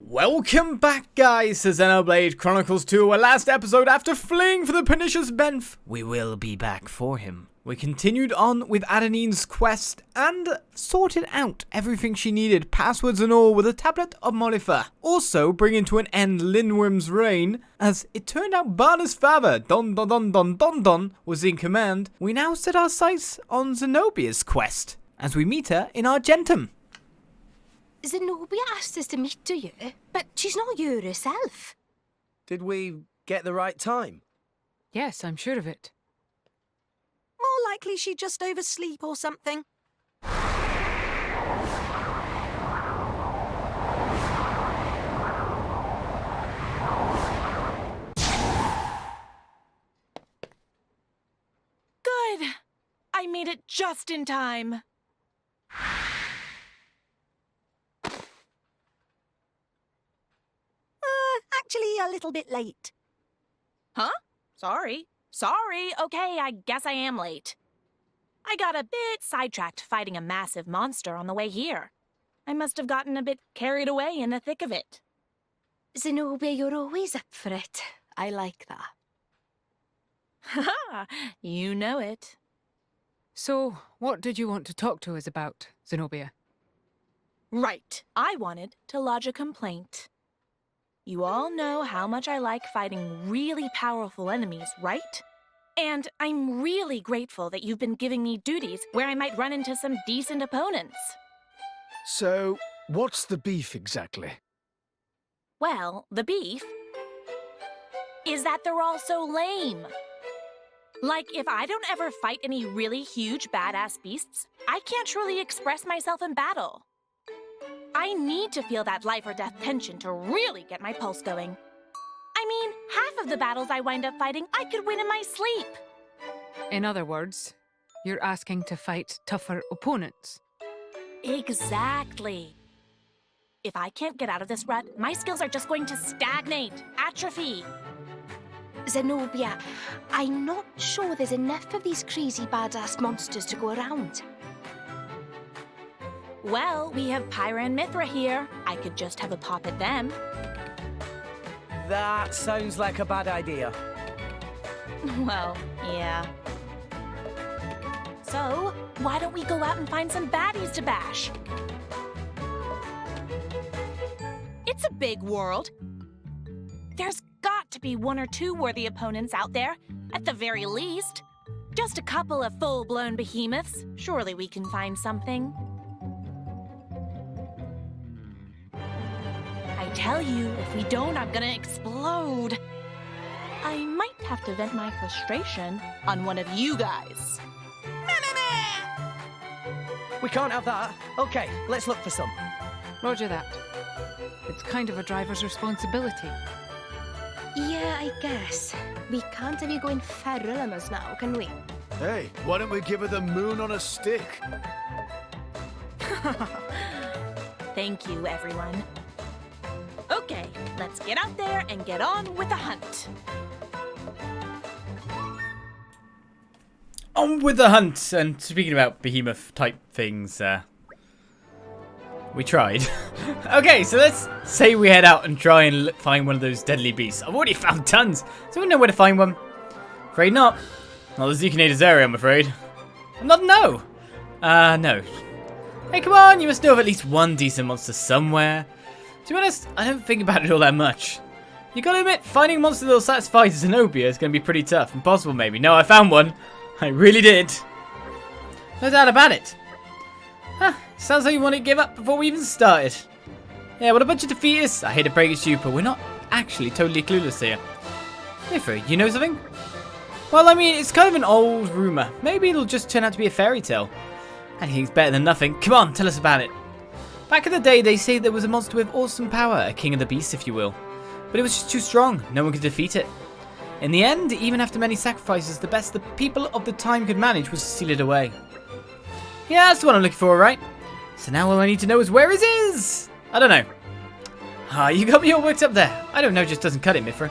Welcome back, guys, to Xenoblade Chronicles 2, our last episode after fleeing for the pernicious Benf. We will be back for him. We continued on with Adonine's quest and sorted out everything she needed, passwords and all, with a tablet of Molifa. Also, bringing to an end Lindworm's reign, as it turned out Barna's father, Don, was in command. We now set our sights on Zenobia's quest, as we meet her in Argentum. Zenobia asked us to meet you, but she's not here herself. Did we get the right time? Yes, I'm sure of it. More likely she'd just oversleep or something. Good! I made it just in time. Actually, a little bit late. Huh? Sorry. Okay, I guess I am late. I got a bit sidetracked fighting a massive monster on the way here. I must have gotten a bit carried away in the thick of it. Zenobia, you're always up for it. I like that. Haha, you know it. So, what did you want to talk to us about, Zenobia? Right, I wanted to lodge a complaint. You all know how much I like fighting really powerful enemies, right? And I'm really grateful that you've been giving me duties where I might run into some decent opponents. So, what's the beef exactly? Well, the beef is that they're all so lame. Like, if I don't ever fight any really huge badass beasts, I can't truly express myself in battle. I need to feel that life or death tension to really get my pulse going. I mean, half of the battles I wind up fighting, I could win in my sleep. In other words, you're asking to fight tougher opponents. Exactly. If I can't get out of this rut, my skills are just going to stagnate, atrophy. Zenobia, I'm not sure there's enough of these crazy badass monsters to go around. Well, we have Pyra and Mithra here. I could just have a pop at them. That sounds like a bad idea. Well, yeah. So, why don't we go out and find some baddies to bash? It's a big world. There's got to be one or two worthy opponents out there, at the very least. Just a couple of full-blown behemoths. Surely we can find something. I tell you, if we don't, I'm gonna explode. I might have to vent my frustration on one of you guys. We can't have that. Okay, let's look for some. Roger that. It's kind of a driver's responsibility. Yeah, I guess. We can't have you going feral on us now, can we? Hey, why don't we give her the moon on a stick? Thank you, everyone. Okay, let's get out there and get on with the hunt. On with the hunt! And speaking about behemoth-type things, we tried. Okay, so let's say we head out and try and find one of those deadly beasts. I've already found tons. Does anyone know where to find one? Afraid not. Not the Zekinator's area, I'm afraid. Not no. No. Hey, come on, you must know of at least one decent monster somewhere. To be honest, I don't think about it all that much. You gotta admit, finding a monster that'll satisfy Zenobia is gonna be pretty tough. Impossible, maybe. No, I found one. I really did. No doubt about it. Huh, sounds like you want to give up before we even started. Yeah, what a bunch of defeatists. I hate to break it to you, but we're not actually totally clueless here. Mithra, you know something? Well, I mean, it's kind of an old rumor. Maybe it'll just turn out to be a fairy tale. Anything's better than nothing. Come on, tell us about it. Back in the day, they say there was a monster with awesome power, a king of the beasts, if you will. But it was just too strong. No one could defeat it. In the end, even after many sacrifices, the best the people of the time could manage was to seal it away. Yeah, that's the one I'm looking for, right? So now all I need to know is where it is! I don't know. Ah, you got me all worked up there. I don't know just doesn't cut it, Mithra.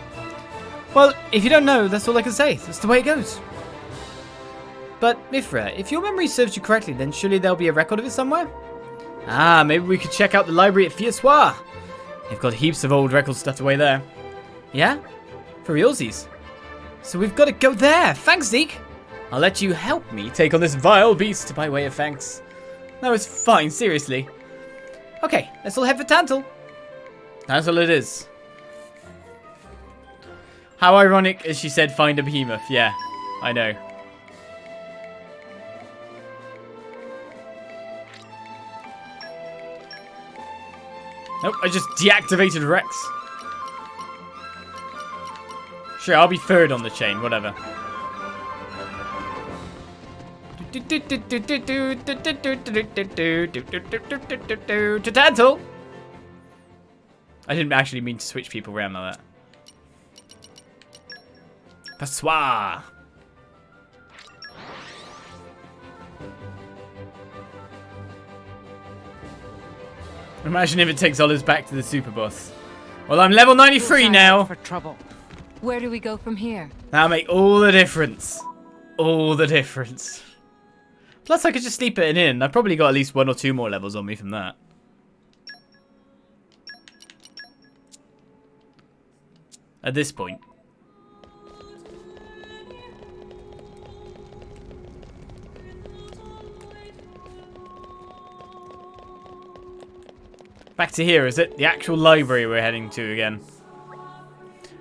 Well, if you don't know, that's all I can say. That's the way it goes. But, Mithra, if your memory serves you correctly, then surely there'll be a record of it somewhere? Ah, maybe we could check out the library at Fiessoir. They've got heaps of old record stuff away there. Yeah? For realsies. So we've got to go there. Thanks, Zeke. I'll let you help me take on this vile beast by way of thanks. No, it's fine, seriously. Okay, let's all head for Tantal. Tantal it is. How ironic as she said find a behemoth. Yeah, I know. Nope, I just deactivated Rex. Sure, I'll be third on the chain, whatever. To Tantal! I didn't actually mean to switch people around like that. Passoir! Imagine if it takes Oliz back to the super boss. Well, I'm level 93 now. For trouble. Where do we go from here? That'll make all the difference. All the difference. Plus, I could just sleep at an inn. I've probably got at least 1 or 2 more levels on me from that. At this point. Back to here, is it? The actual library we're heading to again.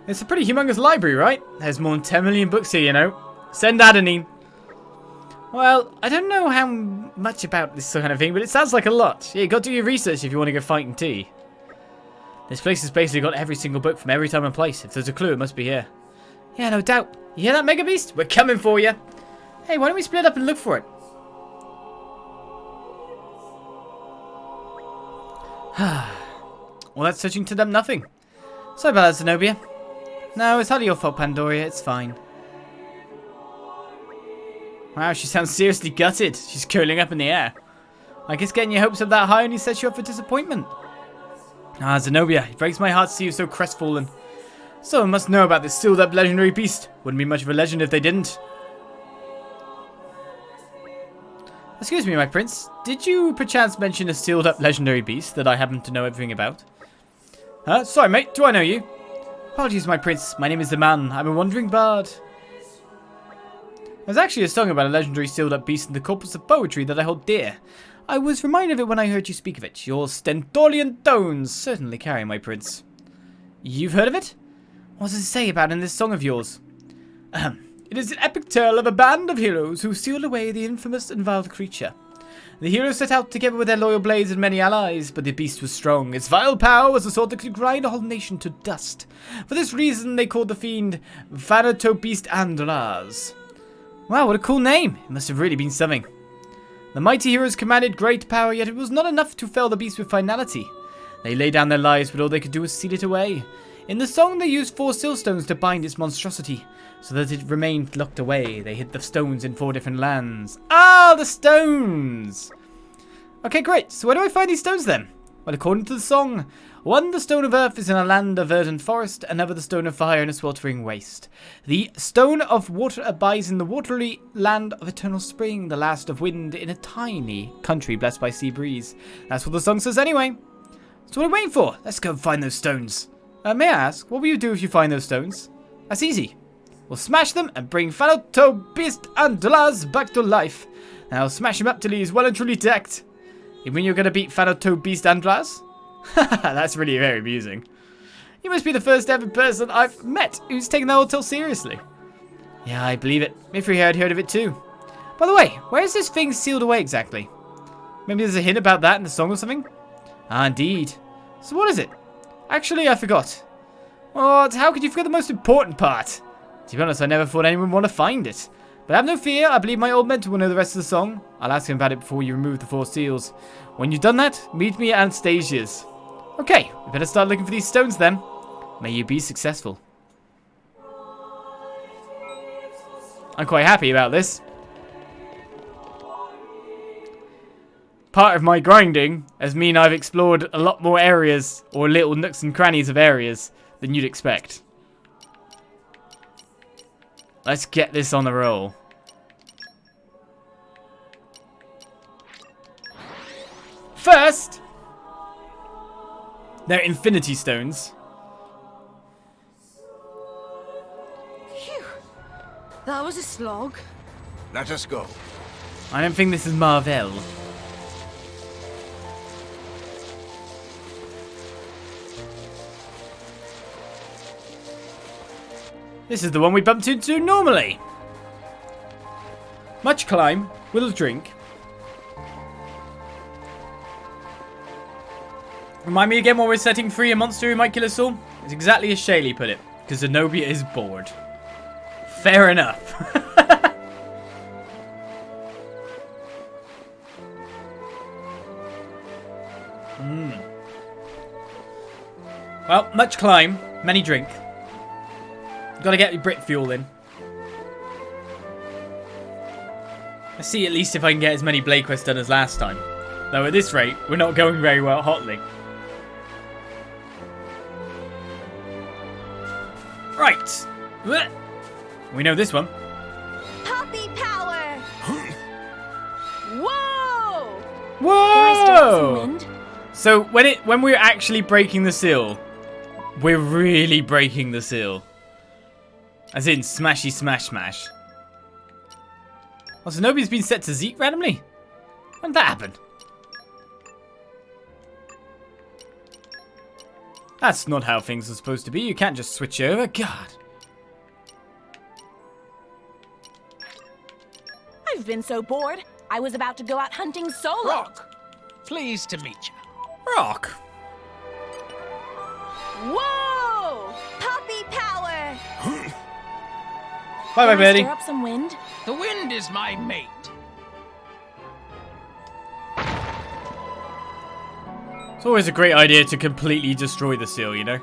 It's a pretty humongous library, right? There's more than 10 million books here, you know. Send Adenine. Well, I don't know how much about this kind of thing, but it sounds like a lot. Yeah, you got to do your research if you want to go fighting tea. This place has basically got every single book from every time and place. If there's a clue, it must be here. Yeah, no doubt. You hear that, Mega Beast? We're coming for you. Hey, why don't we split up and look for it? Well, that's searching to them nothing. Sorry about that, Zenobia. No, it's hardly your fault, Pandoria. It's fine. Wow, she sounds seriously gutted. She's curling up in the air. I guess getting your hopes up that high only sets you up for disappointment. Ah, Zenobia, it breaks my heart to see you so crestfallen. Someone must know about this sealed up legendary beast. Wouldn't be much of a legend if they didn't. Excuse me, my prince. Did you perchance mention a sealed up legendary beast that I happen to know everything about? Sorry, mate. Do I know you? Apologies, my prince. My name is the man. I'm a wandering bard. There's actually a song about a legendary sealed up beast in the corpus of poetry that I hold dear. I was reminded of it when I heard you speak of it. Your stentorian tones certainly carry, my prince. You've heard of it? What does it say about in this song of yours? It is an epic tale of a band of heroes who sealed away the infamous and vile creature. The heroes set out together with their loyal blades and many allies, but the beast was strong. Its vile power was a sword that could grind a whole nation to dust. For this reason, they called the fiend Thanatobeast Andraz. Wow, what a cool name. It must have really been something. The mighty heroes commanded great power, yet it was not enough to fell the beast with finality. They laid down their lives, but all they could do was seal it away. In the song, they used 4 seal stones to bind its monstrosity, so that it remained locked away. They hid the stones in 4 different lands. Ah, the stones! Okay, great. So where do I find these stones then? Well, according to the song, one, the stone of earth is in a land of verdant forest, another the stone of fire in a sweltering waste. The stone of water abides in the watery land of eternal spring, the last of wind in a tiny country blessed by sea breeze. That's what the song says anyway. So what are we waiting for? Let's go find those stones. May I ask, what will you do if you find those stones? That's easy. We'll smash them and bring Thanatobeast Andraz back to life. And I'll smash him up till he is well and truly decked. You mean you're going to beat Thanatobeast Andraz? That's really very amusing. You must be the first ever person I've met who's taken that hotel seriously. Yeah, I believe it. Mithri had heard of it too. By the way, where is this thing sealed away exactly? Maybe there's a hint about that in the song or something? Ah, indeed. So what is it? Actually, I forgot. What? How could you forget the most important part? To be honest, I never thought anyone would want to find it. But have no fear, I believe my old mentor will know the rest of the song. I'll ask him about it before you remove the 4 seals. When you've done that, meet me at Anastasia's. Okay, we better start looking for these stones then. May you be successful. I'm quite happy about this. Part of my grinding has mean I've explored a lot more areas, or little nooks and crannies of areas, than you'd expect. Let's get this on the roll. First, They're infinity stones. Phew. That was a slog. Let us go. I don't think this is Marvel. This is the one we bumped into normally. Much climb, little drink. Remind me again while we're setting free a monster who might kill us all? It's exactly as Shaylee put it, because Zenobia is bored. Fair enough. Well, much climb, many drink. Gotta get your Brit fuel in. Let's see at least if I can get as many Blade quests done as last time. Though at this rate, we're not going very well hotly. Right. We know this one. Puppy power! Whoa! Can I stir up some Whoa! wind? So when we're actually breaking the seal, we're really breaking the seal. As in smashy smash smash. Oh, Zenobia's been set to Zeke randomly? When did that happen? That's not how things are supposed to be. You can't just switch over. God. I've been so bored. I was about to go out hunting solo. Rock. Pleased to meet you. Rock. Whoa! Puppy power! Bye bye, Can I Birdie. stir up some wind? The wind is my mate. It's always a great idea to completely destroy the seal, you know?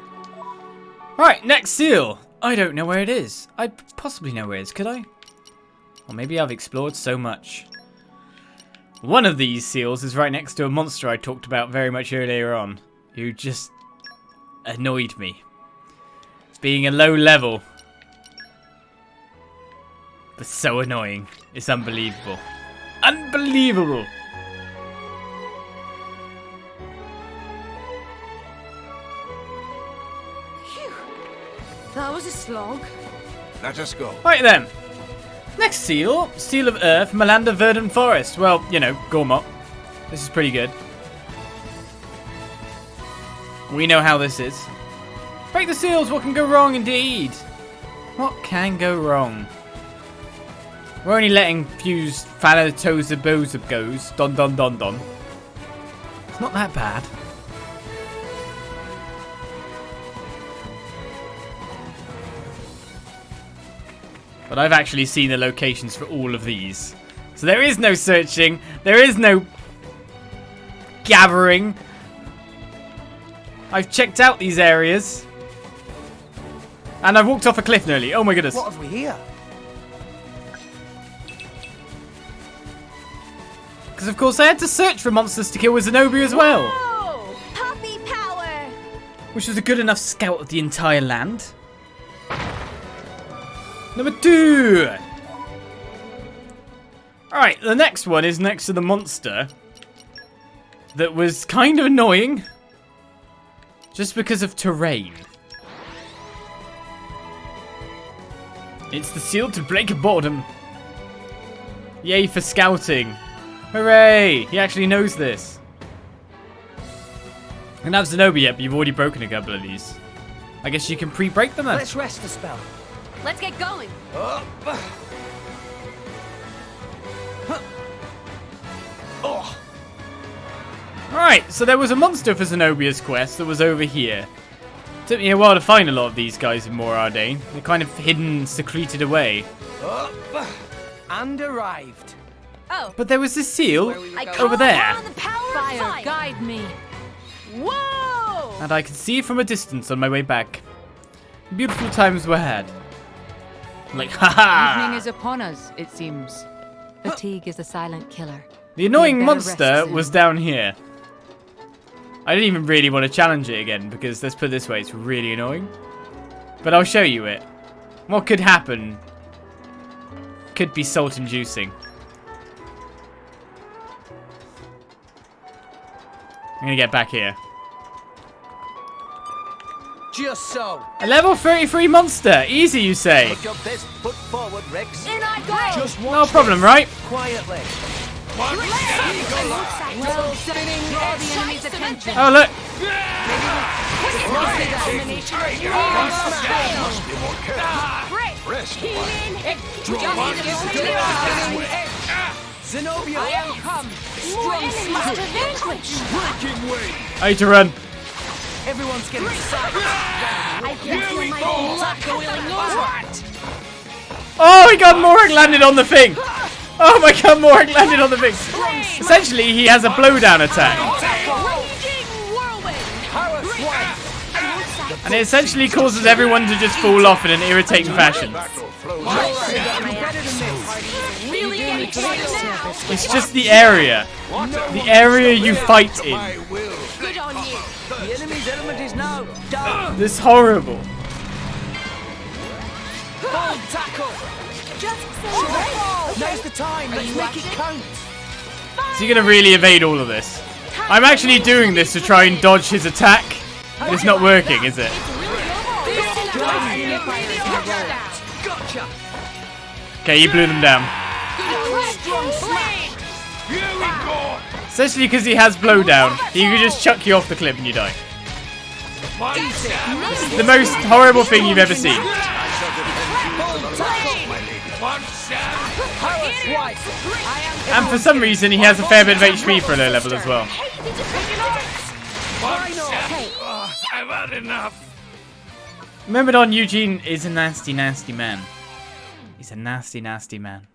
Alright, next seal. I don't know where it is. I possibly know where it is, could I? Or maybe I've explored so much. One of these seals is right next to a monster I talked about very much earlier on, who just annoyed me. Being a low level. But so annoying. It's unbelievable. Unbelievable! Phew. That was a slog. Let us go. Right then. Next seal, Seal of Earth, Malanda Verdant Forest. Well, you know, Gormot. This is pretty good. We know how this is. Break the seals, what can go wrong indeed? What can go wrong? We're only letting fuse Thanatobeast goes. Don don don don. It's not that bad. But I've actually seen the locations for all of these. So there is no searching. There is no gathering. I've checked out these areas. And I've walked off a cliff nearly. Oh my goodness. What have we here? Because of course I had to search for monsters to kill with Zenobia as well. Whoa! Puppy power! Which was a good enough scout of the entire land. Number 2. Alright, the next one is next to the monster. That was kind of annoying. Just because of terrain. It's the seal to break boredom. Yay for scouting. Hooray! He actually knows this. I don't have Zenobia yet, but you've already broken a couple of these. I guess you can pre-break them then. Let's rest a spell. Let's get going. Alright, so there was a monster for Zenobia's quest that was over here. Took me a while to find a lot of these guys in Morardane. They're kind of hidden, secreted away. And arrived. Oh, But there was this seal I over there. On the power of Fire, fire! guide me. Whoa! And I could see it from a distance on my way back. Beautiful times were had. Like, haha! Evening is upon us, it seems. Fatigue is a silent killer. The annoying You'd better rest monster soon. was down here. I didn't even really want to challenge it again because, let's put it this way, it's really annoying. But I'll show you it. What could happen could be salt-inducing. I'm gonna get back here. Just so. A level 33 monster. Easy, you say? Put your best foot forward, Rex. In I go! Just watch No problem, this. right? Quietly. Well, spinning all the enemy's attention. Oh, look. Must be more careful. Rest. Zenobia. I am come. More enemies to vanquish! Breaking way. I need to run. Everyone's getting psyched. I can feel my blood boiling over! Oh my god, Morik landed on the thing. Oh my god, Morik landed on the thing. Essentially, he has a blowdown attack. Raging whirlwind! And it essentially causes everyone to just fall off in an irritating fashion. Battle flows. Really getting started now! It's just the area. The area you fight in. My will. Good on you! The enemy's element is now down. This is horrible. Full tackle. Just so Now's the time. Let's make it count. Is he gonna really evade all of this? I'm actually doing this to try and dodge his attack. It's not working, is it? Gotcha. Okay, you blew them down. Here we go. Essentially, because he has blowdown, he can just chuck you off the cliff and you die. This is the most horrible thing you've ever seen. And for some reason, he has a fair bit of HP for a low level as well. I've had enough. Remember, Don Eugene is a nasty, nasty man. He's a nasty, nasty man.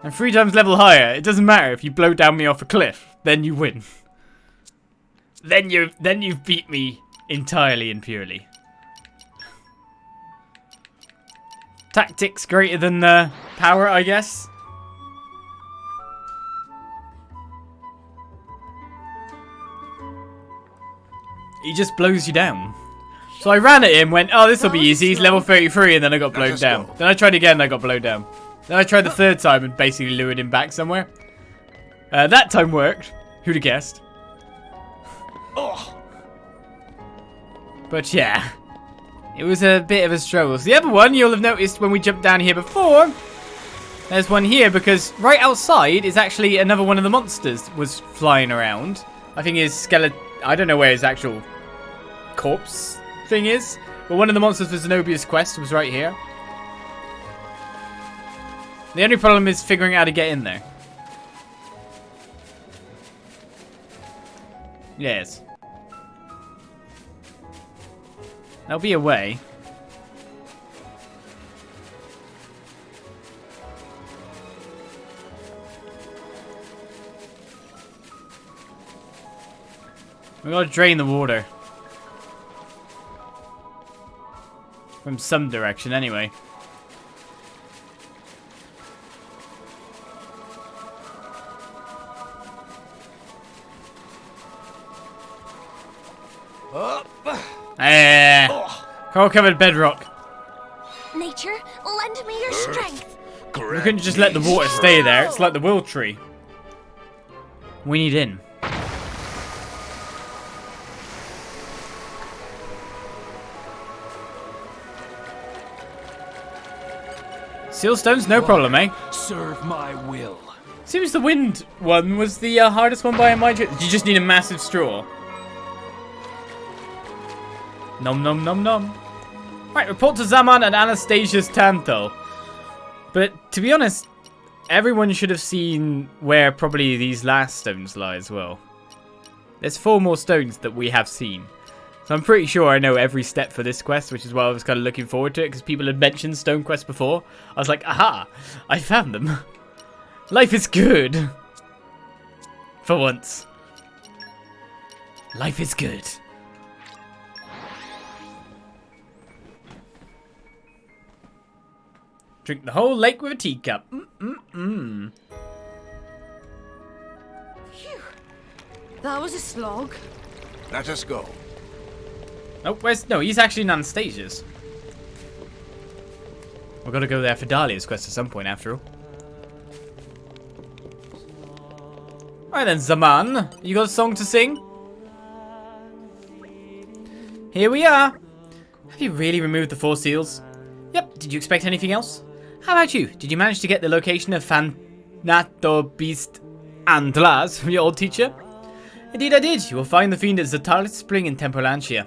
And 3 times level higher, it doesn't matter if you blow down me off a cliff, then you win. Then you've beat me entirely and purely. Tactics greater than power, I guess. He just blows you down. So I ran at him, went, oh, this will be easy. He's level 33, and then I got blown down. Then I tried again, and I got blown down. Then I tried the 3rd time and basically lured him back somewhere. That time worked. Who'd have guessed? But yeah, it was a bit of a struggle. So the other one you'll have noticed when we jumped down here before. There's one here because right outside is actually another one of the monsters was flying around. I think his skeleton. I don't know where his actual corpse thing is, but one of the monsters for Zenobia's quest was right here. The only problem is figuring out how to get in there. Yes. There'll be a way. We gotta drain the water. From some direction, anyway. Coral-covered bedrock. Nature, lend me your strength. We couldn't just let the water stay there. It's like the will tree. We need in. Sealstones, no problem, eh? Serve my will. Seems the wind one was the hardest one by a mile. You just need a massive straw. Nom nom nom nom. Right, report to Zaman and Anastasia's Tanthal. But to be honest, everyone should have seen where probably these last stones lie as well. There's 4 more stones that we have seen. So I'm pretty sure I know every step for this quest, which is why I was kind of looking forward to it, because people had mentioned Stone Quest before. I was like, aha, I found them. Life is good. For once. Life is good. Drink the whole lake with a teacup. Mm-mm-mm. That was a slog. Let us go. Oh, where's... No, he's actually in Anastasia's. We've got to go there for Dahlia's quest at some point, after all. Alright then, Zaman. You got a song to sing? Here we are. Have you really removed the 4 seals? Yep. Did you expect anything else? How about you? Did you manage to get the location of Thanatobeast Andraz from your old teacher? Indeed I did. You will find the fiend at Zetalis Spring in Temporancia.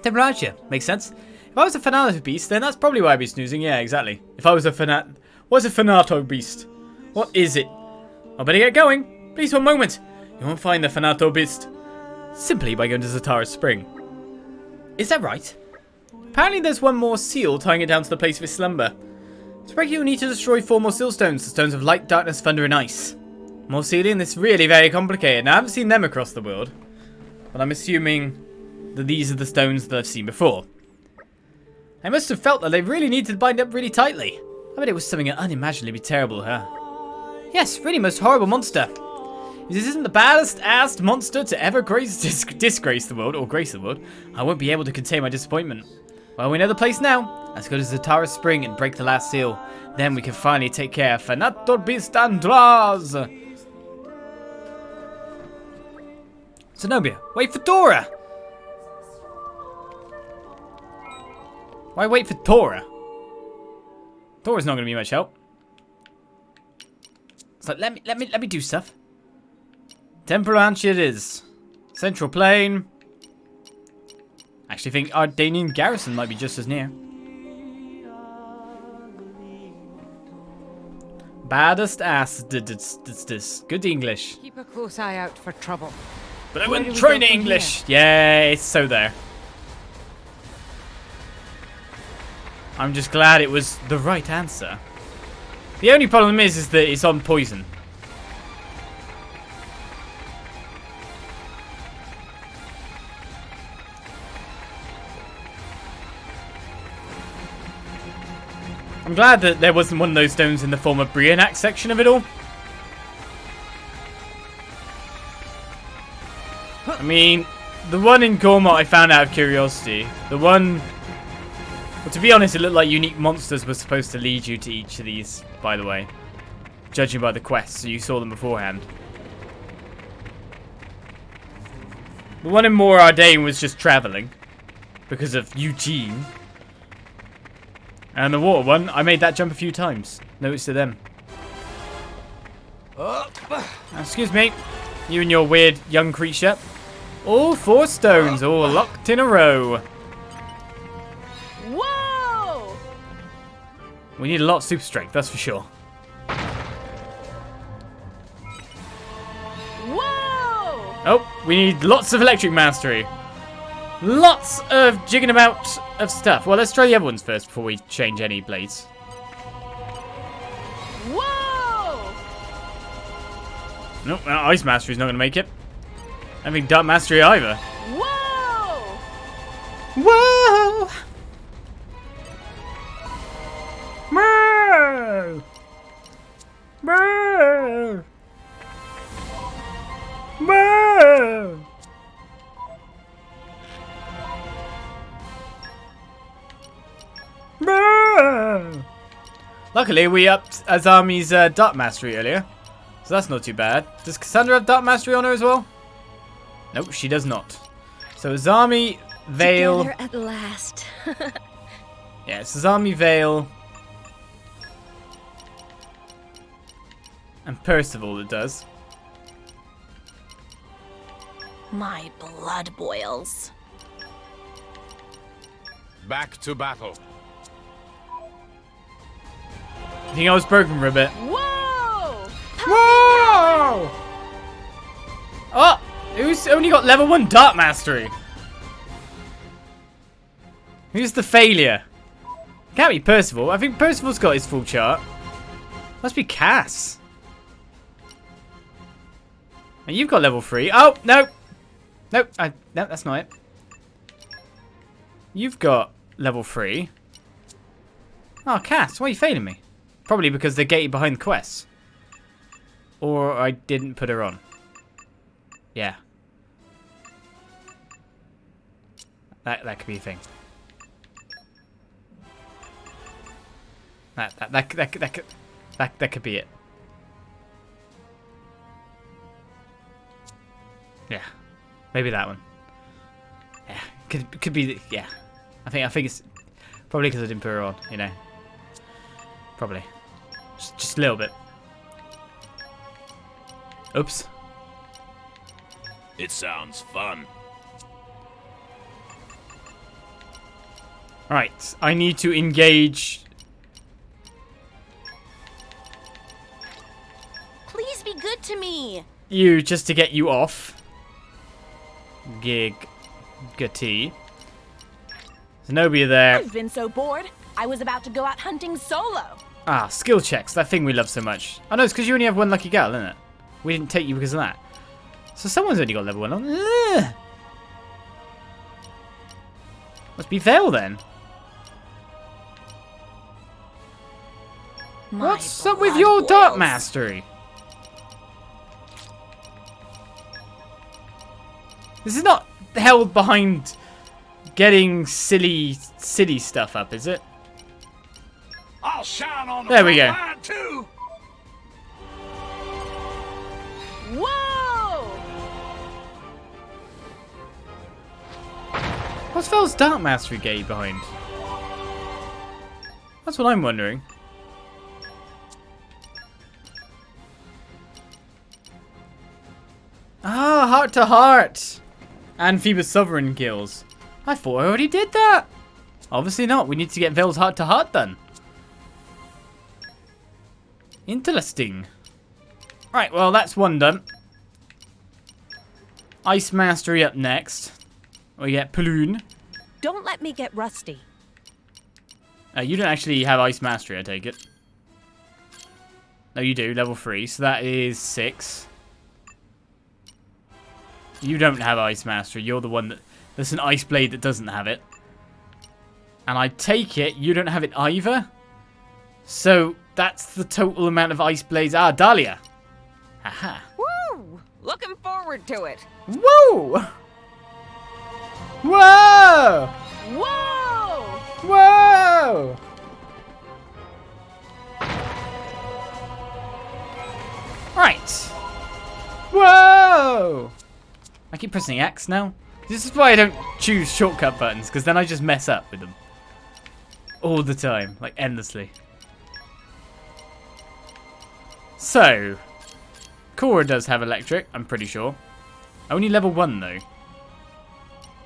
Temporancia. Makes sense. If I was a Thanatobeast, then that's probably why I'd be snoozing. Yeah, exactly. If I was a What's a Thanatobeast? What is it? I better get going. Please, one moment. You won't find the Thanatobeast simply by going to Zetalis Spring. Is that right? Apparently there's one more seal tying it down to the place of its slumber. To break it, you'll need to destroy 4 more seal stones, the stones of light, darkness, thunder, and ice. More sealing, this is really very complicated. Now, I haven't seen them across the world, but I'm assuming that these are the stones that I've seen before. I must have felt that they really needed to bind up really tightly. I bet it was something unimaginably terrible, huh? Yes, really most horrible monster. If this isn't the baddest-assed monster to ever disgrace the world, or grace the world, I won't be able to contain my disappointment. Well, we know the place now. Let's go to Zetalis Spring and break the last seal. Then we can finally take care of Thanatobeast Andraz. Zenobia, wait for Dora! Why wait for Dora? Dora's not going to be much help. So let me do stuff. Temporancia it is. Central Plain. Actually think our Danian garrison might be just as near. Baddest ass this. Good English. Keep a close eye out for trouble. But I Where wouldn't do we try go from English. Yeah, it's so there. I'm just glad it was the right answer. The only problem is that it's on poison. I'm glad that there wasn't one of those stones in the former Brionac section of it all. I mean, the one in Gormott I found out of curiosity. The one... Well, to be honest, it looked like unique monsters were supposed to lead you to each of these, by the way. Judging by the quests, so you saw them beforehand. The one in More Ardain was just travelling. Because of Eugene. And the water one, I made that jump a few times. Notice to them. Excuse me. You and your weird young creature. All 4 stones, all locked in a row. Whoa! We need a lot of super strength, that's for sure. Whoa! Oh, we need lots of electric mastery. Lots of jigging about of stuff. Well, let's try the other ones first before we change any blades. Whoa! Nope, ice mastery's not going to make it. I don't think dark mastery either. Whoa! Whoa! Moo! Moo! Moo! Moo! Luckily, we upped Azami's dark mastery earlier, so that's not too bad. Does Cassandra have dark mastery on her as well? Nope, she does not. So Azami, Vale... Together at last. Yeah, it's Azami, Vale... and Percival that does. My blood boils. Back to battle. I think I was broken for a bit. Whoa! Whoa! Oh! Who's only got level 1 dark mastery? Who's the failure? Can't be Percival. I think Percival's got his full chart. Must be Cass. And you've got level 3. Oh, no! Nope, no, that's not it. You've got level 3. Oh, Cass, why are you failing me? Probably because they're gated behind the quests. Or I didn't put her on. Yeah. That could be a thing. That could be it. Yeah. Maybe that one. Yeah. Could be, yeah. I think it's probably because I didn't put her on, you know. Probably. Just a little bit. Oops. It sounds fun. Right, I need to engage. Please be good to me. You just to get you off. Gitty. Zenobia there. I've been so bored. I was about to go out hunting solo. Ah, skill checks. That thing we love so much. I know it's because you only have one lucky gal, isn't it? We didn't take you because of that. So someone's only got level 1 on. Ugh. Must be Vale then. What's up with your dark mastery? This is not held behind getting silly stuff up, is it? I'll shine on the There we go. line too. Whoa! What's Vale's dark mastery gate behind? That's what I'm wondering. Ah, heart to heart. And Phoebus Sovereign kills. I thought I already did that. Obviously not. We need to get Vale's heart to heart done. Interesting. Right, well, that's one done. Ice Mastery up next. We get Paloon. Don't let me get rusty. You don't actually have Ice Mastery, I take it. No, you do. Level 3. So that is 6. You don't have Ice Mastery. You're the one that... There's an Ice Blade that doesn't have it. And I take it you don't have it either. So that's the total amount of Ice Blades. Ah, Dahlia. Aha. Woo! Looking forward to it. Woo! Whoa! Whoa! Whoa! Right. Whoa! I keep pressing X now. This is why I don't choose shortcut buttons, because then I just mess up with them. All the time, like endlessly. So, Cora does have electric, I'm pretty sure. Only level 1 though.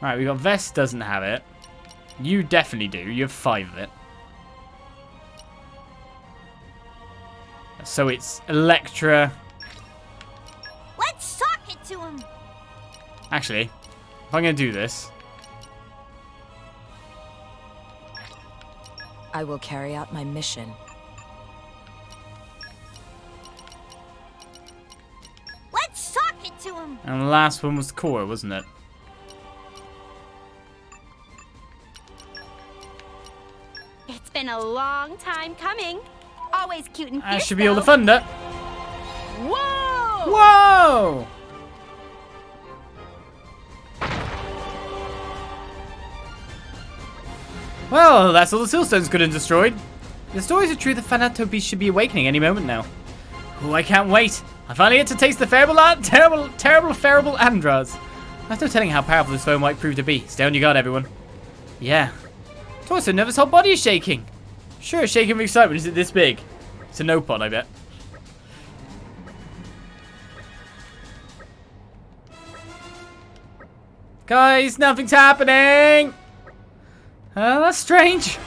Right, we got Vest doesn't have it. You definitely do. You have 5 of it. So it's Electra. Let's sock it to him. Actually, if I'm going to do this. I will carry out my mission. Let's sock it to him. And the last one was Cora, wasn't it? It's been a long time coming. Always cute and That fierce, should be all the though. thunder. Whoa! Whoa! Well, that's all the Sealstones good and destroyed. The stories are true that Thanatobeast should be awakening any moment now. Oh, I can't wait. I finally get to taste the terrible Andraz. There's no telling how powerful this foe might prove to be. Stay on your guard, everyone. Yeah. Torso nervous, whole body is shaking. Sure, shaking with excitement. Is it this big? It's a no pod, I bet. Guys, nothing's happening. That's strange.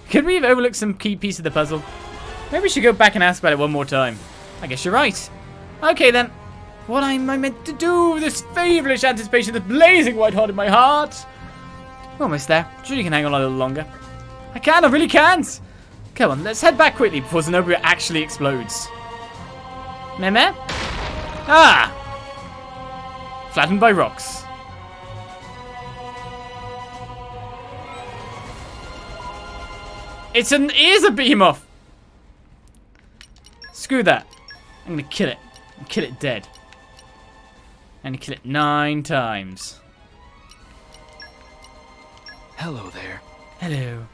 Could we have overlooked some key piece of the puzzle? Maybe we should go back and ask about it one more time. I guess you're right. Okay then. What am I meant to do? This feverish anticipation, this blazing white heart in my heart. We're almost there. Sure you can hang on a little longer. I can, I really can't. Come on, let's head back quickly before Zenobia actually explodes. Meh? Ah! Flattened by rocks. It is a behemoth! Screw that. I'm gonna kill it. And kill it dead. And kill it 9 times. Hello there. Hello.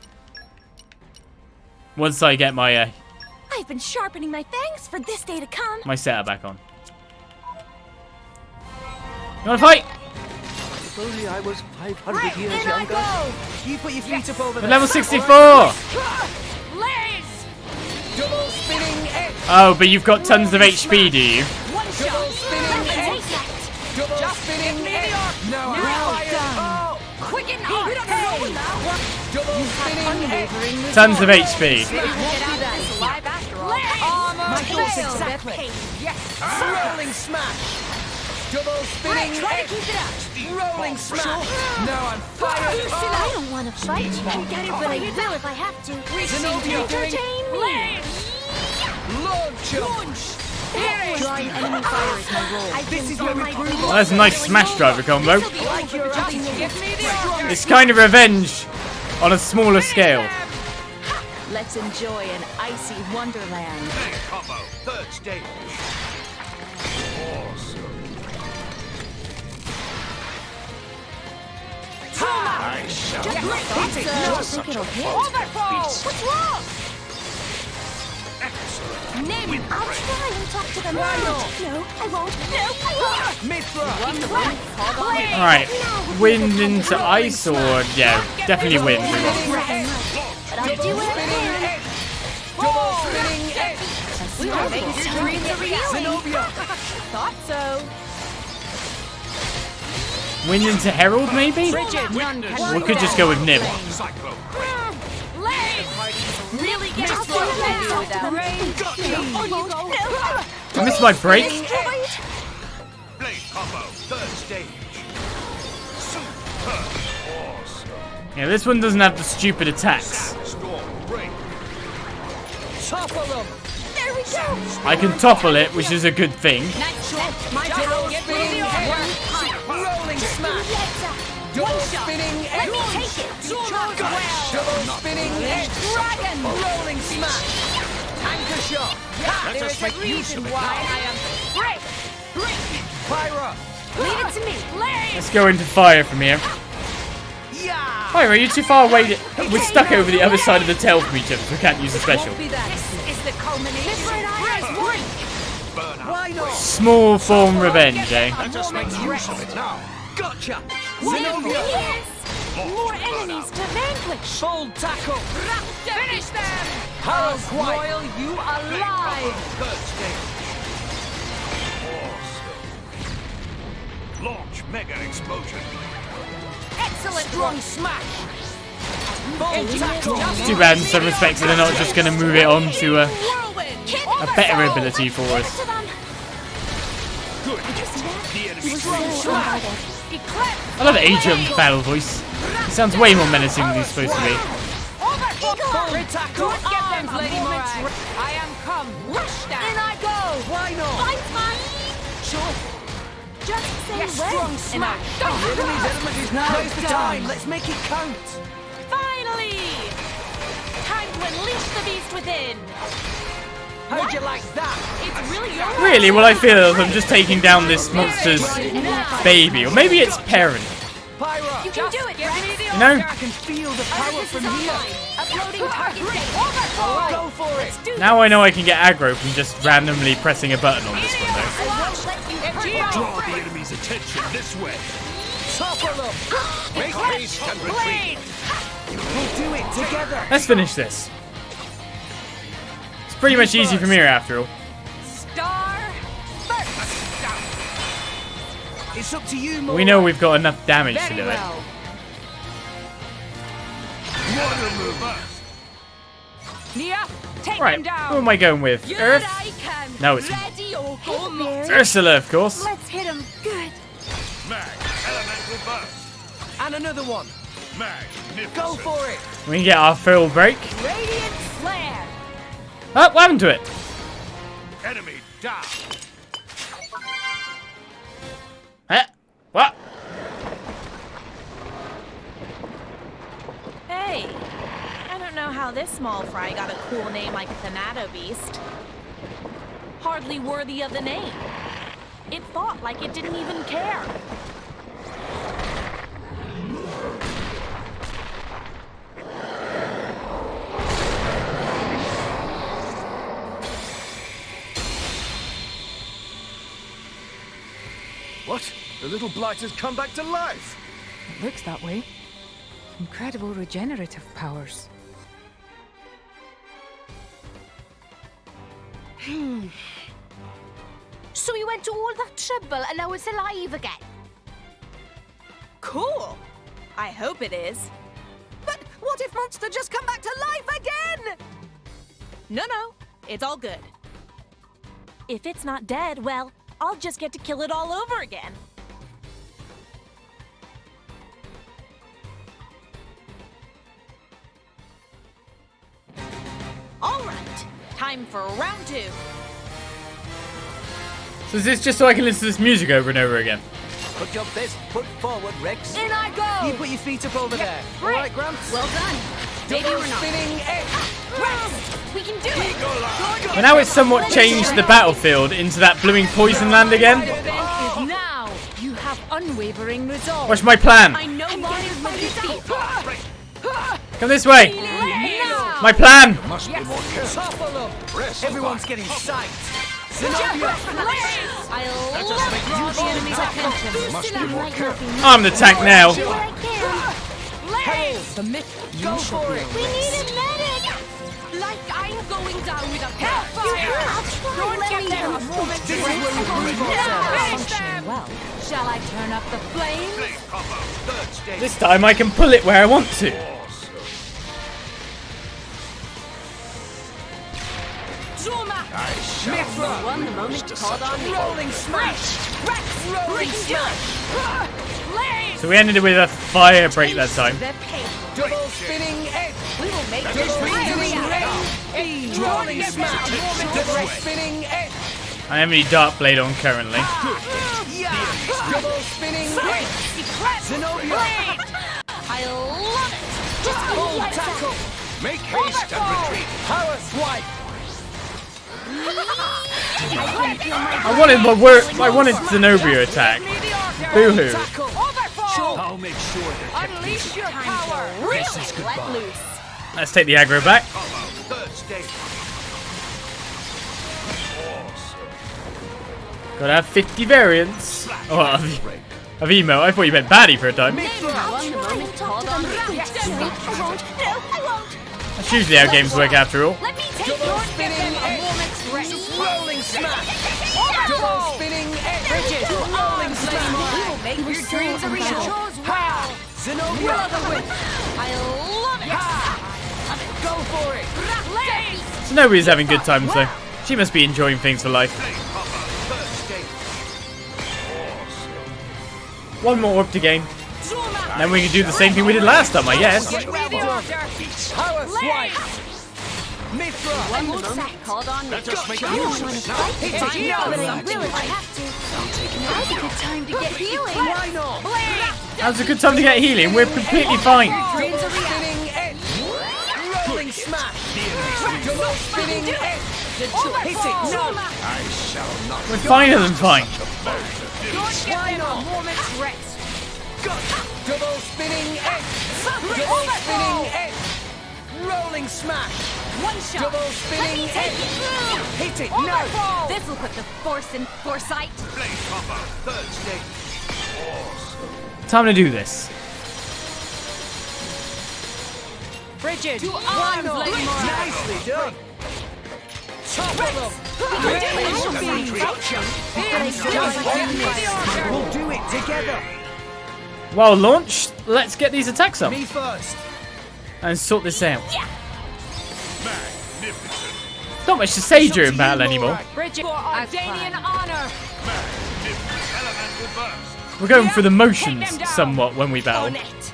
Once I get my I've been sharpening my fangs for this day to come. my setup back on. You wanna fight? If only I was 500 years younger. You put your feet up over there. Level 64! Blaze! Double spinning edge. Oh, but you've got tons of HP, do you? One shot! Double spinning edge. Take that! Double spinning edge. Now Well Quicken up! We don't know now! Double spinning edge. Tons of HP. Get out of this alive after all. My thoughts failed. exactly. Yes. Rolling smash. Double spinning Try to edge. keep it up! Rolling smash. Now I'm fired. I don't want to fight, but I will if I have to. Zenobia doing launch. Drawing enemy fire is my role. This is where we prove Well, that's a nice smash driver combo. like your attitude. It's kind of revenge on a smaller scale. Let's enjoy an icy wonderland. Big combo. Third stage. Awesome. I shall I think it'll hit. What's wrong? excellent. Name it. I'll try and talk to them. No, I won't. No, I won't. Mithra. Alright, wind into ice or, yeah, definitely wind. We want. But I'll do what I can. Double spinning edge. We were making dreams a reality. Zenobia. Thought so. Wind into Herald, maybe? We could just go with Nib. Cyclone. Really get I'll do it without rain. Gotcha. I missed my break. Blade combo. Third stage. Super. Awesome. Yeah, this one doesn't have the stupid attacks. Storm. Break. Topple them. There we go. I can topple it, which is a good thing. Double spinning edge. Rolling smash. Double spinning edge. Let me take it. Double spinning edge. Dragon. Rolling smash. Anchor shot. Let us make use of it now. I am break. Pyra. Leave it to me. Let's go into fire from here. Yeah. Fire, are you too far away? We're stuck over the other side of the tail from each other, so we can't use the special. This is the culmination. Burn out. Why not? Small form revenge, eh? Let us make use of it now. Gotcha. Zenobia. Yes. More enemies to vanquish. Full tackle. Finish them. Harold White. Royal, you Blade alive. combo. Third stage. Awesome. Launch mega explosion. Excellent Strong smash. Full tackle. It's too bad in some respects they're not just going to move it on to a better ability for us. Good. The enemy. I love Agent's battle voice. He sounds way more menacing than he's supposed to be. Full tackle. Get them, Lady Morai. I am come. Rush down. In I go. Why not? Fight, man. Sure. Just say Strong when. smash. Enemy's element is now. Now's the time. Let's make it count. Finally. Time to unleash the beast within. How'd you like that? It's really your Really, what I feel is I'm just taking down this monster's baby, or maybe it's parent. Pyra. You can do it, Rex. You know? I can feel the power from here. Uploading target data. Oh, go for it. Now I know I can get aggro from just randomly pressing a button on this one, though. I won't let you hurt Draw the enemy's attention this way. Topple them. Make haste and retreat. We'll do it together. Let's finish this. It's pretty much easy from here, after all. Star first. It's up to you, Mo. We know we've got enough damage to do it. Water move first. Nia, take Right, them down. who am I going with? Here Earth? I come. No, it's Ready or go not. Ursula, of course. Let's hit him good. Mag. Elemental burst. And another one. Magnificent. Go for it. We can get our full break. Radiant flare. Oh, what happened to it? Enemy down. What? Hey, I don't know how this small fry got a cool name like Thanatobeast. Hardly worthy of the name. It fought like it didn't even care. What? The little blighter's come back to life. looks that way. Incredible regenerative powers. So you went to all that trouble and now it's alive again? Cool. I hope it is. But what if Monster just come back to life again? No, it's all good. If it's not dead, well, I'll just get to kill it all over again. All right, time for round 2. So is this just so I can listen to this music over and over again? Put your best foot forward, Rex. In I go! You put your feet up over there. All great. right, Gramps? Well done. Maybe Double we're not. spinning egg. Rex, we can do it. But now it's somewhat changed the battlefield into that blooming poison land again. Event is now. You have unwavering resolve. What's my plan? I know lions will defeat. Come this way. Now. My plan. Must be more careful. Topple them. Press Everyone's getting psyched. Zenobia. I love it. Draw the enemy's attention. Must be more careful. I'm the tank now. Harold. The myth. Go for it. We need a medic! Like I'm going down with a Don't get there a moment. This is where we prove ourselves. Functioning well. Shall I turn up the flames? Flame combo. Third stage. This time I can pull it where I want to. I shall Won the moment called on me. Rolling smash. Rex. Rolling smash. So we ended with a fire break that time. Double spinning egg. We will make Double this spinning reality. egg. Rolling smash. Double spinning egg. I have any dark blade on currently. Yeah. Double spinning egg. Zenobia. I love it. Just Full tackle. make haste and retreat. Power swipe. I wanted Zenobia attack. Boo-hoo. Tackle. I'll make sure that Unleash your power. this is let goodbye. loose. Let's take the aggro back. Combo. Third stage. Gotta have 50 variants. Oh, of emo. I thought you meant baddie for a time. Won the moment called on me. I won't. No, I won't. That's usually how games work after all. Let me take Double your spinning egg. Rolling smash. Double spinning egg. Bridges. Rolling smash. Make your dreams a reality. Ha! Zenobia. I love it. Ha! Go for it. Zenobia's having good times though. She must be enjoying things for life. Flame combo. Third stage. One more up to game. Then we can do the same thing we did last time, I guess. Power swipe. Mithra. Won the moment called on me. Let us make I don't want to fight Hit today, it now. but I will if I have to. Now's a good time to get healing. Why not? Now's a good time to get healing. We're completely fine. Double spinning edge. Rolling smash. Double spinning edge. Hit it. No. I shall not. We're finer than fine. Why not? Moment's rest. Double spinning edge. Double spinning edge. Rolling smash. One shot. Double spinning edge. Hit it. No. This will put the force in foresight. Flame combo. Third stage. Time to do this. Bridget. To Why arms, not? Lady Mora. Nicely done. Topple them. We'll do it together. Well launched, let's get these attacks up Me first. and sort this out. Magnificent. Not much to say during battle anymore. Bridget. For Ardanian honor. Magnificent. Elemental burst. We're going through the motions somewhat when we battle. On it.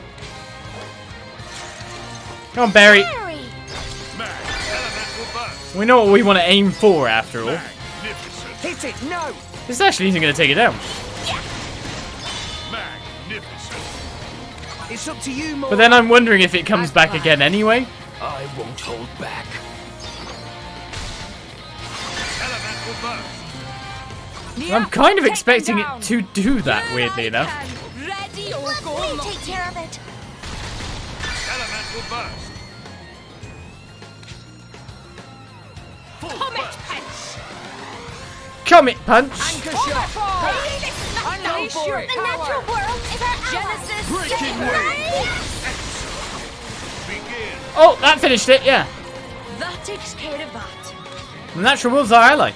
Come on, Barry. Harry. Elemental burst. We know what we want to aim for after all. Magnificent. Hit it. No. This actually isn't going to take it down. Magnificent. It's up to you, Mora. But then I'm wondering if it comes back again anyway. I won't hold back. Elemental burst. I'm kind of expecting it to do that, weirdly enough. Ready or Let go me take care of it. Elemental burst. Full burst. Comet punch. Anchor shot. I'm going for it. The natural world is our Genesis. Breaking wave. Begin. Oh, that finished it, yeah. That takes care of that. The natural world's our ally.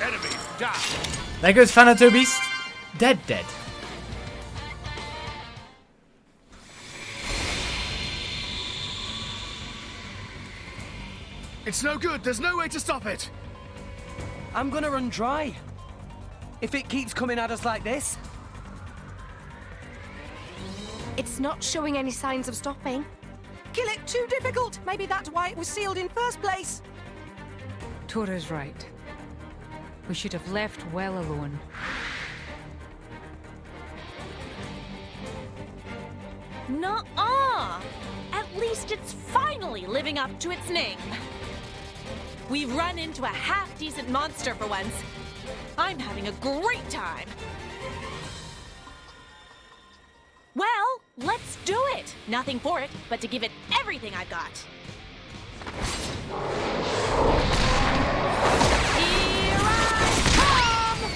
Enemy down. There goes Thanatobeast. Dead. It's no good. There's no way to stop it. I'm gonna run dry. If it keeps coming at us like this. It's not showing any signs of stopping. Kill it too difficult. Maybe that's why it was sealed in first place. Tora's right. We should have left well alone. Nuh-uh. At least it's finally living up to its name. We've run into a half-decent monster for once. I'm having a great time. Well, let's do it. Nothing for it but to give it everything I've got. Here I come!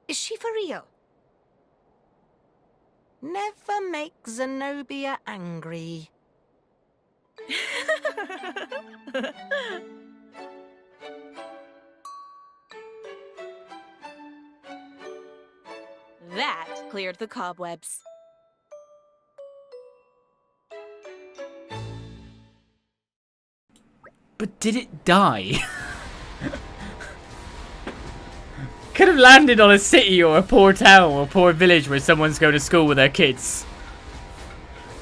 Is she for real? Never make Zenobia angry. That cleared the cobwebs. But did it die? Could have landed on a city or a poor town or a poor village where someone's going to school with their kids.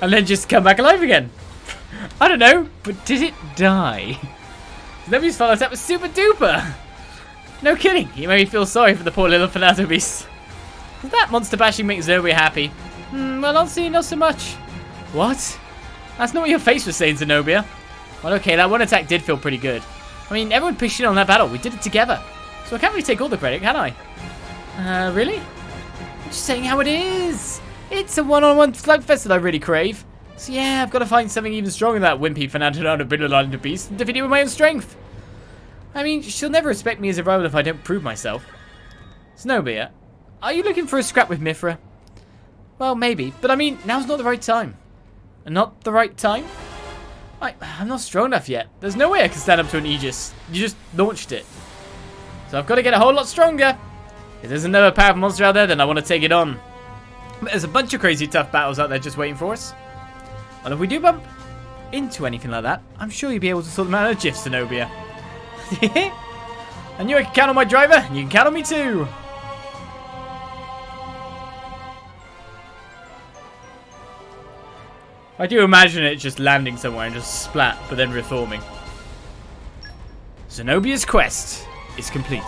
And then just come back alive again. I don't know, but did it die? Zenobia's follow attack was super duper. No kidding, you made me feel sorry for the poor little Thanatobeast. Does that monster bashing make Zenobia happy? Well, honestly, not so much. What? That's not what your face was saying, Zenobia. Well, okay, that one attack did feel pretty good. I mean, everyone pitched in on that battle. We did it together. So I can't really take all the credit, can I? Really? I'm just saying how it is. It's a one-on-one slugfest that I really crave. So yeah, I've got to find something even stronger than that wimpy Thanatobeast and defeat it with my own strength. I mean, she'll never respect me as a rival if I don't prove myself. Zenobia, are you looking for a scrap with Mithra? Well, maybe, but I mean, now's not the right time. Not the right time? I'm not strong enough yet. There's no way I can stand up to an Aegis. You just launched it. So I've got to get a whole lot stronger. If there's another powerful monster out there, then I want to take it on. But there's a bunch of crazy tough battles out there just waiting for us. And if we do bump into anything like that, I'm sure you'll be able to sort them out in a jiff, Zenobia. I knew I could count on my driver, and you can count on me too. I do imagine it just landing somewhere and just splat, but then reforming. Zenobia's quest is complete.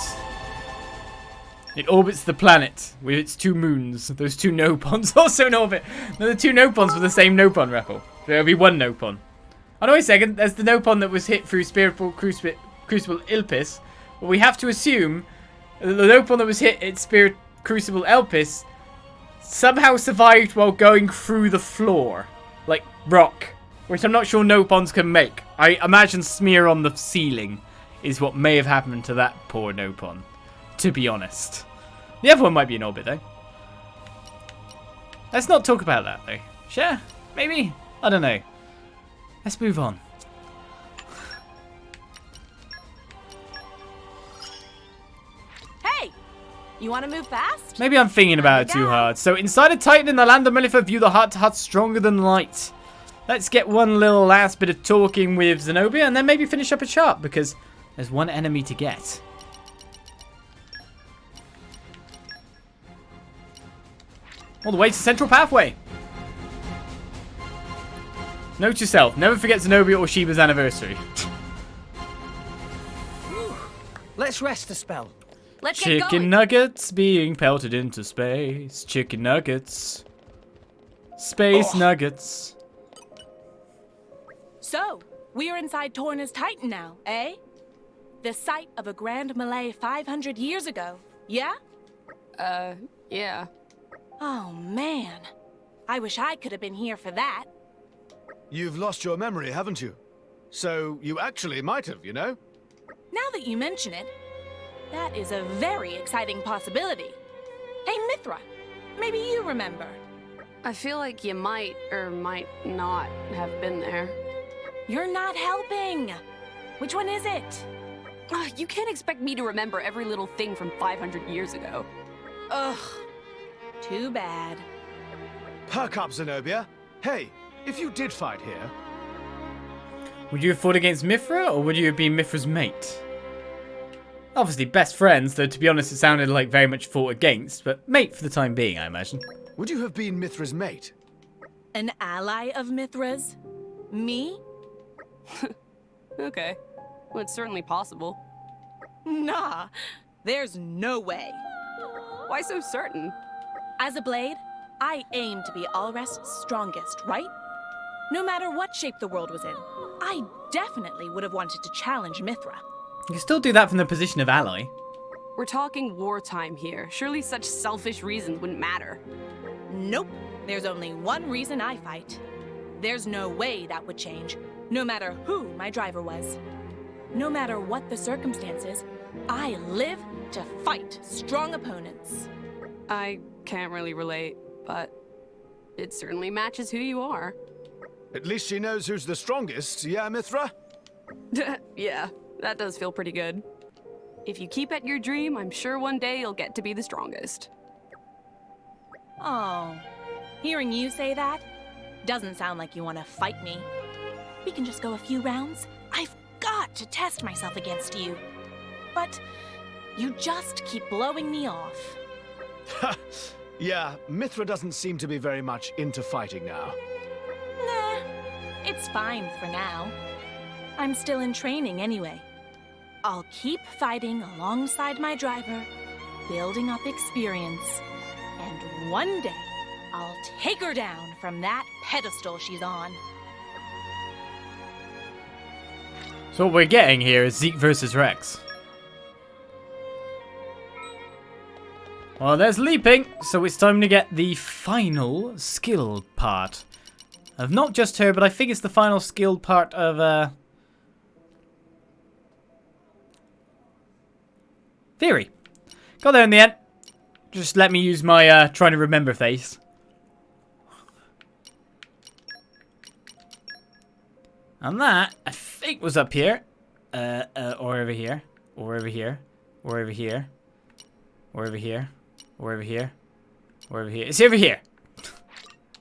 It orbits the planet with its 2 moons. Those 2 Nopons also in orbit. No, the 2 Nopons with the same Nopon raffle. There'll be 1 Nopon. Oh no, wait a second. There's the Nopon that was hit through Spiritual Crucible Ilpis. But we have to assume that the Nopon that was hit at Spirit Crucible Elpis somehow survived while going through the floor. Like rock. Which I'm not sure Nopons can make. I imagine smear on the ceiling is what may have happened to that poor Nopon. To be honest. The other one might be in orbit though. Let's not talk about that though. Sure? Maybe? I don't know. Let's move on. Hey! You want to move fast? Maybe I'm thinking about it too hard. So inside a Titan in the land of Melitha, view the heart-to-heart stronger than light. Let's get one little last bit of talking with Zenobia and then maybe finish up a chart because there's one enemy to get. All the way to Central Pathway. Note to self, never forget Zenobia or Sheba's anniversary. Let's rest a spell. Let's get Chicken going. nuggets being pelted into space. Chicken nuggets. Space nuggets. So, we're inside Torna's Titan now, eh? The site of a grand melee 500 years ago, yeah? Yeah. Oh, man. I wish I could have been here for that. You've lost your memory, haven't you? So you actually might have, you know? Now that you mention it, that is a very exciting possibility. Hey, Mithra, maybe you remember. I feel like you might or might not have been there. You're not helping. Which one is it? You can't expect me to remember every little thing from 500 years ago. Ugh, too bad. Perk up, Zenobia. Hey, if you did fight here... Would you have fought against Mithra, or would you have been Mithra's mate? Obviously best friends, though to be honest it sounded like very much fought against, but mate for the time being, I imagine. Would you have been Mithra's mate? An ally of Mithra's? Me? Okay. Well, it's certainly possible. Nah, there's no way. Why so certain? As a blade, I aim to be Alrest's strongest, right? No matter what shape the world was in, I definitely would have wanted to challenge Mithra. You can still do that from the position of ally. We're talking wartime here. Surely such selfish reasons wouldn't matter. Nope, there's only one reason I fight. There's no way that would change, no matter who my driver was. No matter what the circumstances, I live to fight strong opponents. I can't really relate, but it certainly matches who you are. At least she knows who's the strongest, yeah, Mithra? Yeah, that does feel pretty good. If you keep at your dream, I'm sure one day you'll get to be the strongest. Oh, hearing you say that doesn't sound like you want to fight me. We can just go a few rounds. I've got to test myself against you. But you just keep blowing me off. Yeah, Mithra doesn't seem to be very much into fighting now. Nah, it's fine for now. I'm still in training anyway. I'll keep fighting alongside my driver, building up experience. And one day, I'll take her down from that pedestal she's on. So what we're getting here is Zeke versus Rex. Well, there's leaping, so it's time to get the final skill part. Of not just her, but I think it's the final skill part of, Theory. Got there in the end. Just let me use my, trying to remember face. And that, I think, was up here. Or over here. Or over here. Or over here. Or over here. Or over here. Or over here. It's over here.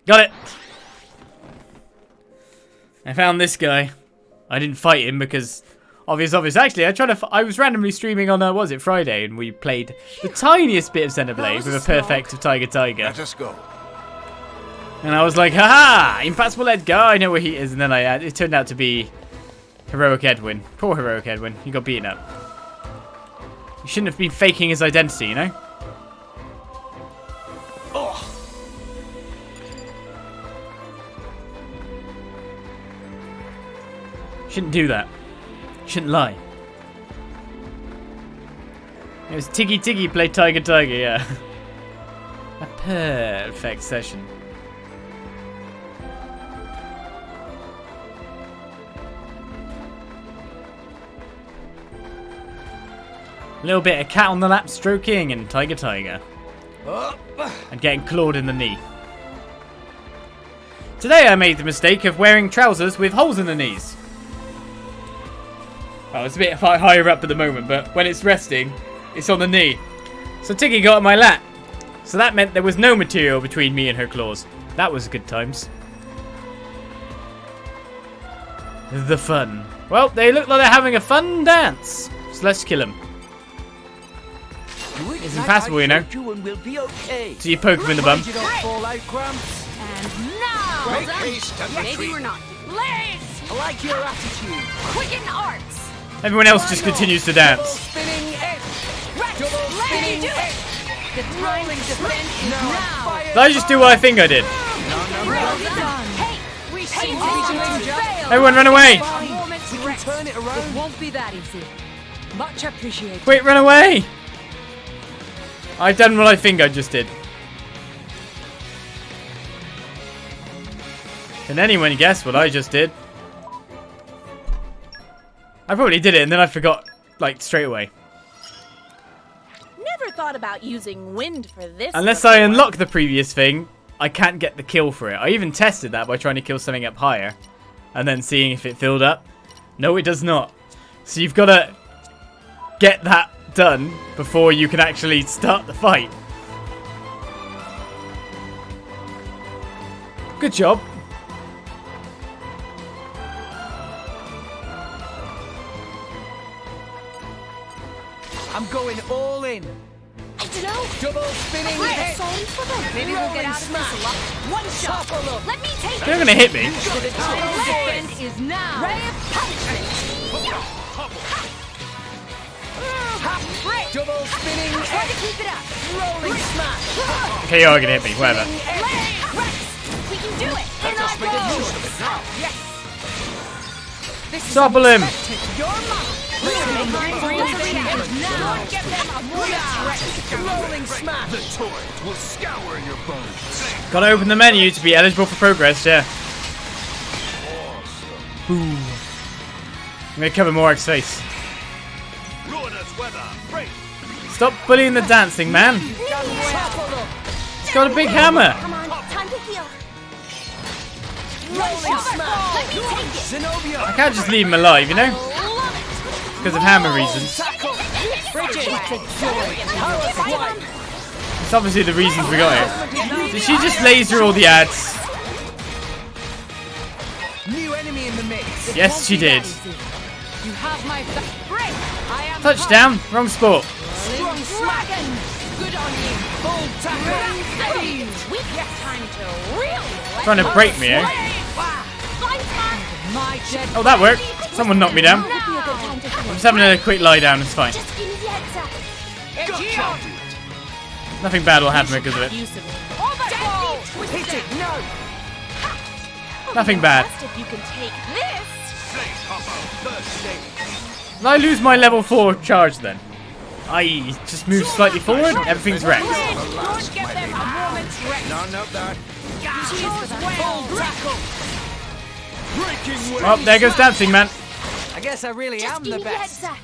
Got it. I found this guy. I didn't fight him because... Obvious. Actually, I was randomly streaming on, was it Friday? And we played the tiniest bit of Xenoblade with a perfect of Tiger. Let us go. And I was like, haha! Impassable Edgar, I know where he is. And then it turned out to be Heroic Edwin. Poor Heroic Edwin. He got beaten up. He shouldn't have been faking his identity, you know? Shouldn't do that. Shouldn't lie. It was Tiggy played Tiger, yeah. A perfect session. A little bit of cat on the lap stroking and Tiger. And getting clawed in the knee. Today I made the mistake of wearing trousers with holes in the knees. Oh, it's a bit higher up at the moment, but when it's resting, it's on the knee. So Tiggy got on my lap. So that meant there was no material between me and her claws. That was good times. The fun. Well, they look like they're having a fun dance. So let's kill them. It's impassable, you know. So you poke him in the bum. And now, Maybe we're not. Blaze! I like your attitude. Quicken arts! Everyone else just continues to dance. Spinning edge. Double spinning edge! The rolling defense is now. Did I just do what I think I did? Well done. Hey, we seem to Oh, be doing fail. Everyone run away! We can turn it around. It won't be that easy. Much appreciated. Wait, run away! I've done what I think I just did. Can anyone guess what I just did? I probably did it and then I forgot, like, straight away. Never thought about using wind for this. Unless I unlock the previous thing, I can't get the kill for it. I even tested that by trying to kill something up higher and then seeing if it filled up. No, it does not. So you've got to get that done before you can actually start the fight. Good job. I'm going all in. I don't know. Double spinning head. Sorry for them. Maybe we'll get out of this a lot. One shot. Topple up. Let me take They're going to hit me. Defend is now. Ray of punishment. Double spinning Try head. to keep it up. Rolling smash. Okay, you're going to hit me. Whatever. We can do it. In I go. Topple him. Rolling smash. The torrent will scour your bones. Got to open the menu to be eligible for progress, yeah. Boom. I'm going to cover Morag's face. Ruinous weather. Break. Stop bullying the dancing, man. He's got a big hammer. Come on, time to heal. Rolling smash. Let me take it. Zenobia. I can't just leave him alive, you know? Because of hammer reasons. Tackle. Bridget. Power swipe. It's obviously the reasons we got it. Did she just laser all the ads? New enemy in the mix. Yes, she did. You have my break. I am Touchdown. Wrong sport. Strong dragon. good on you. Full tackle. We have time to really Trying to break me, eh? My dead. Oh, that worked. Someone knocked me down. Would be a good time to I'm heal. just having a quick lie down. It's fine. Just give me the answer. Nothing bad will happen because of it. Hit it. No. Nothing bad. If you can take this. Blaze Hoppo. First stage. Will I lose my level 4 charge then? I just move slightly forward. Everything's wrecked. Don't give them a moment's rest. None of that. Full tackle. Breaking wave. Oh, there goes dancing, man. I guess I really Just am give the me the best. answer.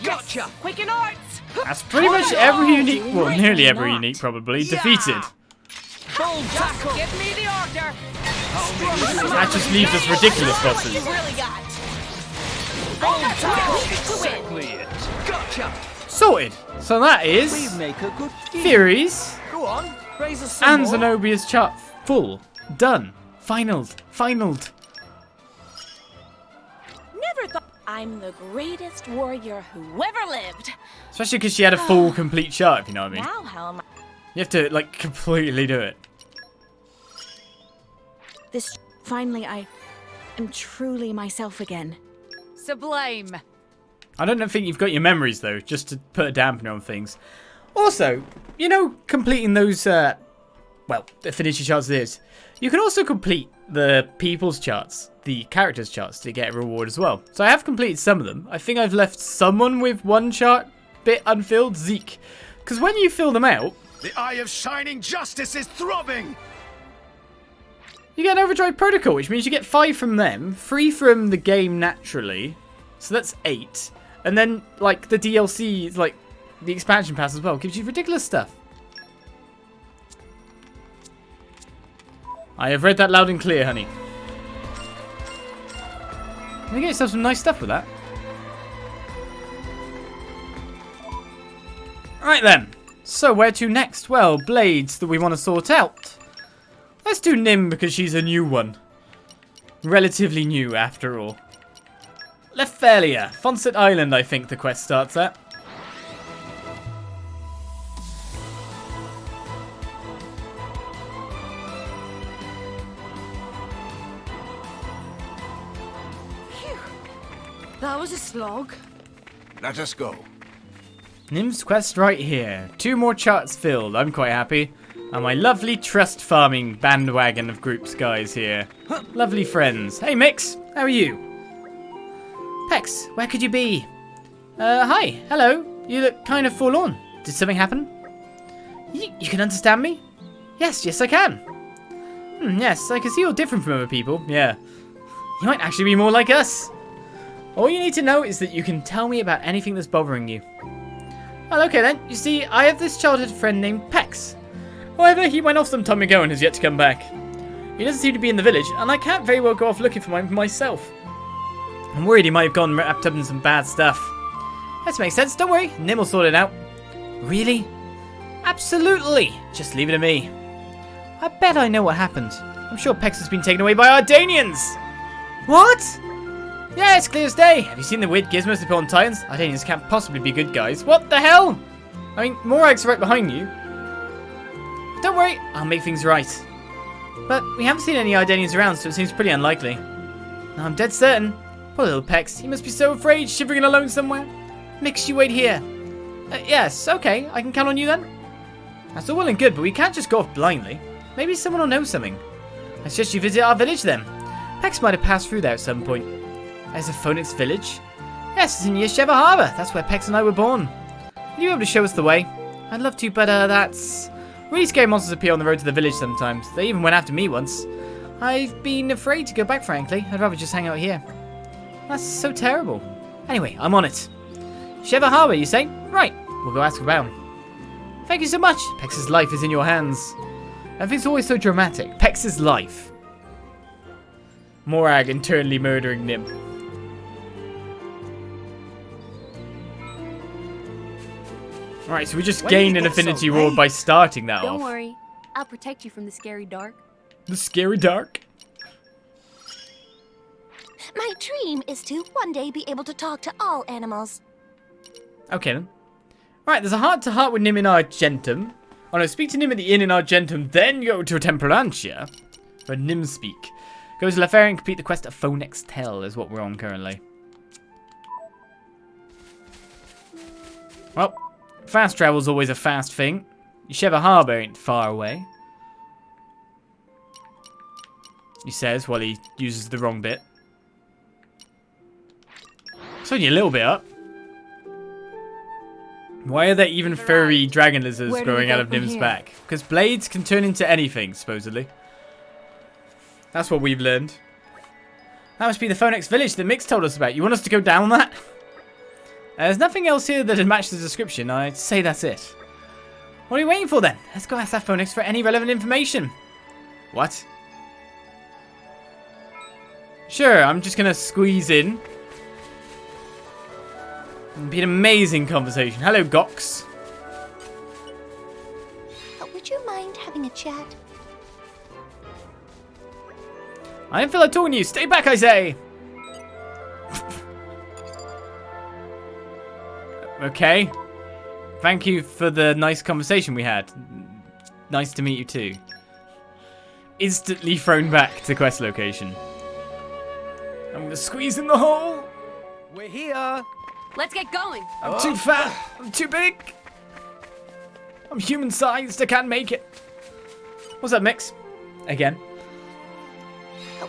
Gotcha. Quicken arts. That's pretty much every unique, well, nearly every unique probably, defeated. Full tackle. Give me the order. That just leaves us ridiculous You bosses. really got. Full tackle. To win. Exactly it. Gotcha. Sorted. So that is make a good Theories Go on. Raise us some and more. Zenobia's chart full. Done. Finaled. Finaled. Never thought I'm the greatest warrior who ever lived. Especially because she had a full, complete chart, if you know what I mean. Now how am I? You have to, like, completely do it. This finally I am truly myself again. Sublime. I don't think you've got your memories, though, just to put a dampener on things. Also, you know, completing those, well, the affinity charts it is. You can also complete the people's charts, the characters' charts, to get a reward as well. So I have completed some of them. I think I've left someone with one chart bit unfilled, Zeke. Because when you fill them out, The eye of shining justice is throbbing! you get an overdrive protocol, which means you get 5 from them, 3 from the game naturally. So that's 8. And then, like, the DLC, like, the expansion pass as well, gives you ridiculous stuff. I have read that loud and clear, honey. You get yourself some nice stuff with that. Right then. So where to next? Well, blades that we want to sort out. Let's do Nim because she's a new one. Relatively new, after all. Leftheria. Fonset Island, I think the quest starts at. That was a slog. Let us go. Nim's quest right here. 2 more charts filled. I'm quite happy. And my lovely trust farming bandwagon of groups guys here. Lovely friends. Hey Mix, how are you? Pex, where could you be? Hi, hello. You look kind of forlorn. Did something happen? You can understand me? Yes, I can. Yes, I can see you're different from other people. Yeah. You might actually be more like us. All you need to know is that you can tell me about anything that's bothering you. Well, okay then. You see, I have this childhood friend named Pex. However, he went off some time ago and has yet to come back. He doesn't seem to be in the village, and I can't very well go off looking for him myself. I'm worried he might have gone wrapped up in some bad stuff. That makes sense. Don't worry. Nim will sort it out. Really? Absolutely. Just leave it to me. I bet I know what happened. I'm sure Pex has been taken away by Ardanians. What? Yeah, it's clear as day. Have you seen the weird gizmos they put on Titans? Ardanians can't possibly be good guys. What the hell? I mean, Morag's right behind you. Don't worry, I'll make things right. But we haven't seen any Ardanians around, so it seems pretty unlikely. I'm dead certain. Poor little Pex. He must be so afraid, shivering and alone somewhere. Mix, you wait here. Yes, okay. I can count on you then. That's all well and good, but we can't just go off blindly. Maybe someone will know something. I suggest you visit our village then. Pex might have passed through there at some point. There's a Phonex village? Yes, it's in Yesheva Harbor. That's where Pex and I were born. Will you be able to show us the way? I'd love to, but that's... Really scary monsters appear on the road to the village sometimes. They even went after me once. I've been afraid to go back, frankly. I'd rather just hang out here. That's so terrible. Anyway, I'm on it. Yesheva Harbor, you say? Right, we'll go ask about him. Thank you so much. Pex's life is in your hands. Everything's always so dramatic. Pex's life. Morag internally murdering Nim. Alright, so we just gained an affinity roll by starting that off. Don't worry. I'll protect you from the scary dark. The scary dark? My dream is to one day be able to talk to all animals. Okay then. Right, there's a heart-to-heart with Nim in Argentum. Oh no, speak to Nim at the inn in Argentum, then go to Temperantia. For Nim speak. Go to Leftheria and complete the quest of Phonex Tell is what we're on currently. Well, fast travel's always a fast thing. Yesheva Harbor ain't far away. He says while he uses the wrong bit. It's only a little bit up. Why are there even furry dragon lizards growing out of Nim's back? Because blades can turn into anything, supposedly. That's what we've learned. That must be the Phonex village that Mix told us about. You want us to go down that? There's nothing else here that'd match the description. I'd say that's it. What are you waiting for then? Let's go ask that Phonex for any relevant information. What? Sure, I'm just going to squeeze in. It'll be an amazing conversation. Hello, Gox. Would you mind having a chat? I don't feel like talking to you. Stay back, I say. Okay. Thank you for the nice conversation we had. Nice to meet you too. Instantly thrown back to quest location. I'm gonna squeeze in the hole. We're here. Let's get going. I'm too fat. I'm too big. I'm human sized. I can't make it. What's up, Mix? Again.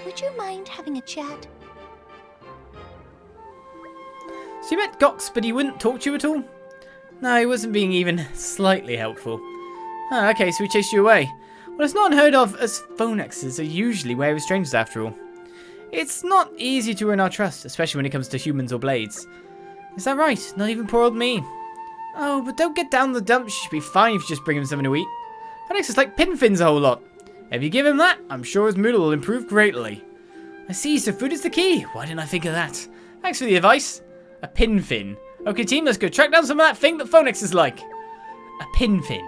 Would you mind having a chat? So you met Gox, but he wouldn't talk to you at all? No, he wasn't being even slightly helpful. Oh, okay, so he chased you away. Well, it's not unheard of, as Phonexes are usually wary of strangers after all. It's not easy to earn our trust, especially when it comes to humans or blades. Is that right? Not even poor old me. Oh, but don't get down the dumps. You should be fine if you just bring him something to eat. Phonex is like Pinfin's a whole lot. If you give him that, I'm sure his mood will improve greatly. I see, so food is the key. Why didn't I think of that? Thanks for the advice. A pinfin. Okay, team, let's go track down some of that thing that Phonex is like. A pinfin.